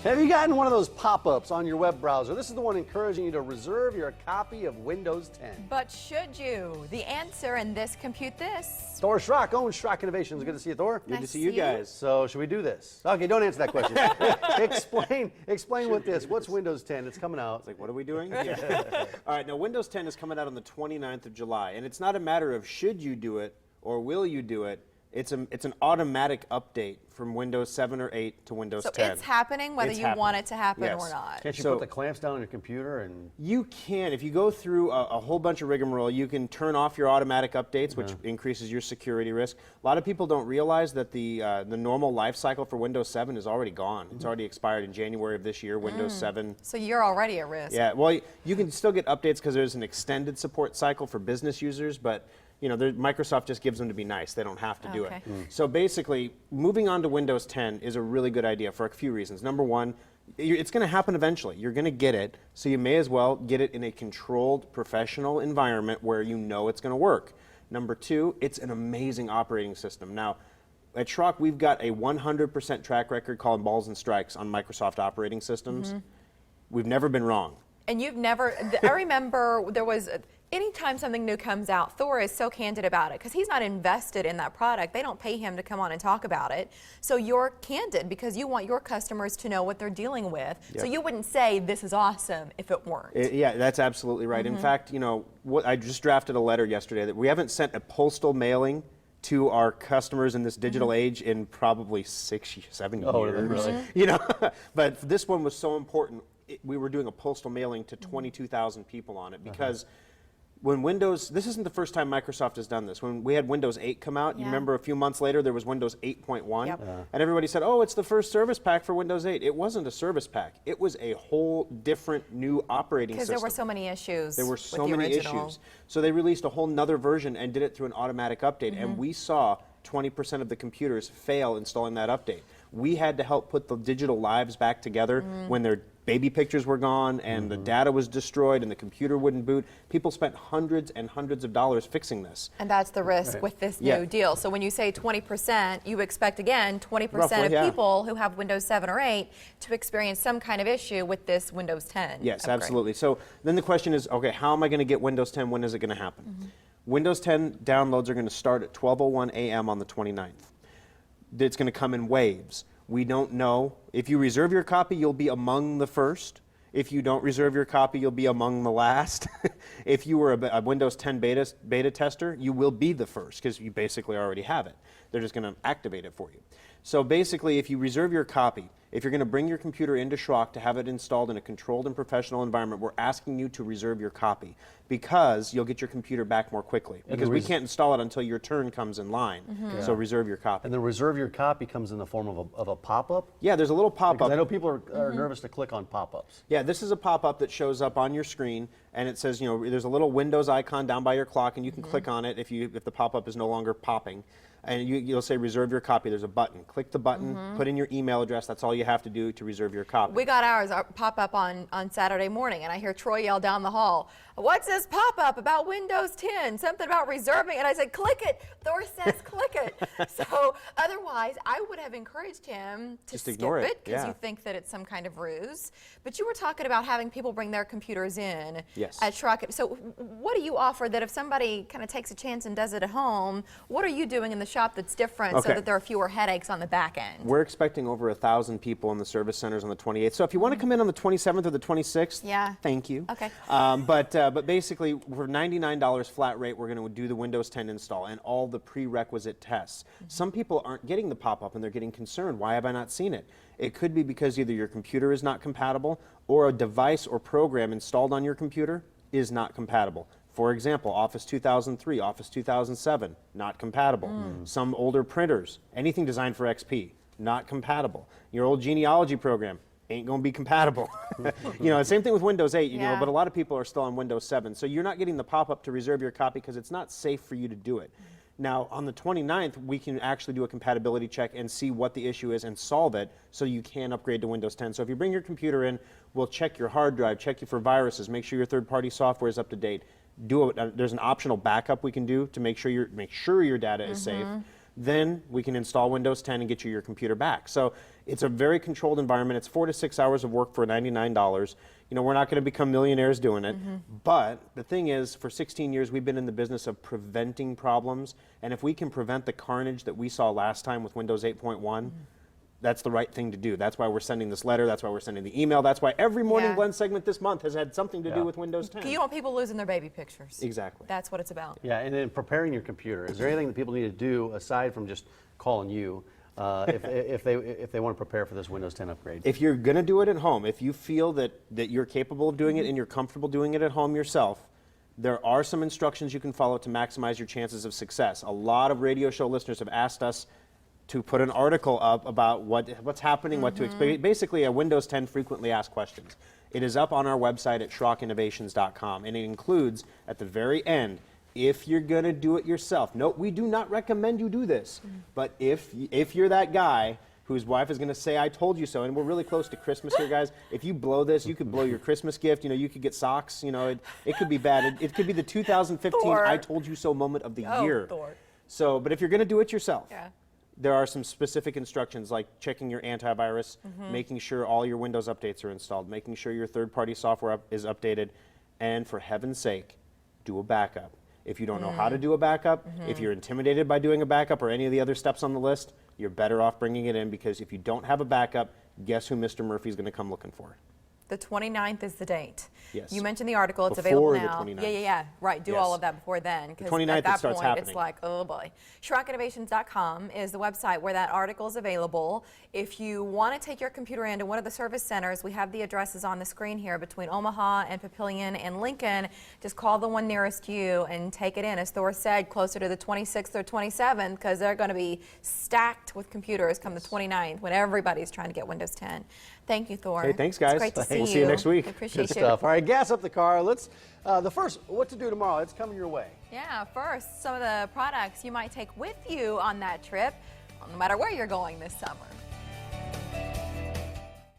Have you gotten one of those pop-ups on your web browser? This is the one encouraging you to reserve your copy of Windows 10. But should you? The answer in this Compute This. Thor Schrock owns Schrock Innovations. Good to see you, Thor. Good to see you guys. So, should we do this? Okay, don't answer that question. explain what this. What's Windows 10? It's coming out. It's like, what are we doing? Yeah. All right, now Windows 10 is coming out on the 29th of July, and it's not a matter of should you do it or will you do it. It's an automatic update from Windows 7 or 8 to Windows 10. So it's happening whether you want it to happen or not. Can't you put the clamps down on your computer? And you can. If you go through a whole bunch of rigmarole, you can turn off your automatic updates, which increases your security risk. A lot of people don't realize that the normal life cycle for Windows 7 is already gone. It's already expired in January of this year, Windows 7. So you're already at risk. Yeah, well, you can still get updates because there's an extended support cycle for business users, but you know, Microsoft just gives them to be nice. They don't have to do it. So basically, moving on to Windows 10 is a really good idea for a few reasons. Number one, it's going to happen eventually. You're going to get it, so you may as well get it in a controlled, professional environment where you know it's going to work. Number two, it's an amazing operating system. Now, at Schrock, we've got a 100% track record calling balls and strikes on Microsoft operating systems. We've never been wrong. And you've never, I remember there was, anytime something new comes out, Thor is so candid about it because he's not invested in that product. They don't pay him to come on and talk about it. So you're candid because you want your customers to know what they're dealing with. So you wouldn't say this is awesome if it weren't. Yeah, that's absolutely right. In fact, you know, I just drafted a letter yesterday that we haven't sent a postal mailing to our customers in this digital age in probably 6, 7 years. Really? You know, but this one was so important. We were doing a postal mailing to 22,000 people on it because when Windows, this isn't the first time Microsoft has done this. When we had Windows 8 come out, you remember a few months later there was Windows 8.1, and everybody said, oh, it's the first service pack for Windows 8. It wasn't a service pack. It was a whole different new operating system. Because there were so many issues. There were so many issues. So they released a whole nother version and did it through an automatic update, and we saw 20% of the computers fail installing that update. We had to help put the digital lives back together when their baby pictures were gone and the data was destroyed and the computer wouldn't boot. People spent hundreds and hundreds of dollars fixing this. And that's the risk with this new deal. So when you say 20%, you expect, again, 20% of people who have Windows 7 or 8 to experience some kind of issue with this Windows 10 Yes, upgrade. absolutely. So then the question is, okay, how am I going to get Windows 10? When is it going to happen? Windows 10 downloads are going to start at 12:01 a.m. on the 29th. It's going to come in waves. We don't know. If you reserve your copy, you'll be among the first. If you don't reserve your copy, you'll be among the last. If you were a Windows 10 beta tester, you will be the first because you basically already have it. They're just going to activate it for you. So basically, if you reserve your copy, if you're going to bring your computer into Schrock to have it installed in a controlled and professional environment, we're asking you to reserve your copy because you'll get your computer back more quickly. Because we can't install it until your turn comes in line. So reserve your copy. And the reserve your copy comes in the form of a pop-up? Yeah, there's a little pop-up. I know people are nervous to click on pop-ups. Yeah, this is a pop-up that shows up on your screen, and it says, you know, there's a little Windows icon down by your clock, and you can click on it if the pop-up is no longer popping. And you'll say reserve your copy. There's a button. Click the button, put in your email address. That's all you have to do to reserve your copy. We got ours pop up on Saturday morning, and I hear Troy yell down the hall, what's this pop-up about Windows 10? Something about reserving. And I said, click it. Thor says click it. So otherwise, I would have encouraged him to Just skip ignore it because you think that it's some kind of ruse. But you were talking about having people bring their computers in at Schrock. So what do you offer that if somebody kind of takes a chance and does it at home, what are you doing in the shop that's different so that there are fewer headaches on the back end? We're expecting over 1,000 people in the service centers on the 28th. So if you want to come in on the 27th or the 26th, thank you. Okay. But basically, for $99 flat rate, we're going to do the Windows 10 install and all the prerequisite tests. Some people aren't getting the pop-up and they're getting concerned. Why have I not seen it? It could be because either your computer is not compatible or a device or program installed on your computer is not compatible. For example, Office 2003, Office 2007, not compatible. Some older printers, anything designed for XP, not compatible. Your old genealogy program ain't going to be compatible. You know, same thing with Windows 8, you know, but a lot of people are still on Windows 7. So you're not getting the pop-up to reserve your copy because it's not safe for you to do it. Now, on the 29th, we can actually do a compatibility check and see what the issue is and solve it so you can upgrade to Windows 10. So if you bring your computer in, we'll check your hard drive, check you for viruses, make sure your third-party software is up to date. There's an optional backup we can do to make sure your data is safe. then we can install Windows 10 and get you your computer back. So it's a very controlled environment. It's 4 to 6 hours of work for $99. You know, we're not going to become millionaires doing it, but the thing is, for 16 years, we've been in the business of preventing problems, and if we can prevent the carnage that we saw last time with Windows 8.1, that's the right thing to do. That's why we're sending this letter. That's why we're sending the email. That's why every Morning Yeah. Blend segment this month has had something to do with Windows 10. You don't want people losing their baby pictures. Exactly. That's what it's about. Yeah, and then preparing your computer. Is there anything that people need to do aside from just calling you if they want to prepare for this Windows 10 upgrade? If you're going to do it at home, if you feel that you're capable of doing it and you're comfortable doing it at home yourself, there are some instructions you can follow to maximize your chances of success. A lot of radio show listeners have asked us to put an article up about what's happening, what to expect. Basically, a Windows 10 frequently asked questions. It is up on our website at SchrockInnovations.com, and it includes, at the very end, if you're going to do it yourself. Note, we do not recommend you do this, but if you're that guy whose wife is going to say, I told you so, and we're really close to Christmas here, guys. If you blow this, you could blow your Christmas gift. You know, you could get socks. You know, it could be bad. It could be the 2015 Thor. I told you so moment of the Oh, year. Thor. So, but if you're going to do it yourself, Yeah. there are some specific instructions like checking your antivirus, making sure all your Windows updates are installed, making sure your third-party software is updated, and for heaven's sake, do a backup. If you don't know how to do a backup, if you're intimidated by doing a backup or any of the other steps on the list, you're better off bringing it in, because if you don't have a backup, guess who Mr. Murphy's going to come looking for? The 29th is the date. Yes. You mentioned the article. It's Before available the now. 29th. Yeah. Right. Do Yes. all of that before then. The 'Cause 29th at that it starts point, happening. it's like, oh boy. SchrockInnovations.com is the website where that article is available. If you want to take your computer into one of the service centers, we have the addresses on the screen here between Omaha and Papillion and Lincoln. Just call the one nearest you and take it in. As Thor said, closer to the 26th or 27th, because they're going to be stacked with computers come the 29th when everybody's trying to get Windows 10. Thank you, Thor. Hey, thanks, guys. It's great to see We'll see you next week. We appreciate Good you. stuff. All right, gas up the car. Let's, the first, what to do tomorrow, it's coming your way. Yeah, first, some of the products you might take with you on that trip, no matter where you're going this summer.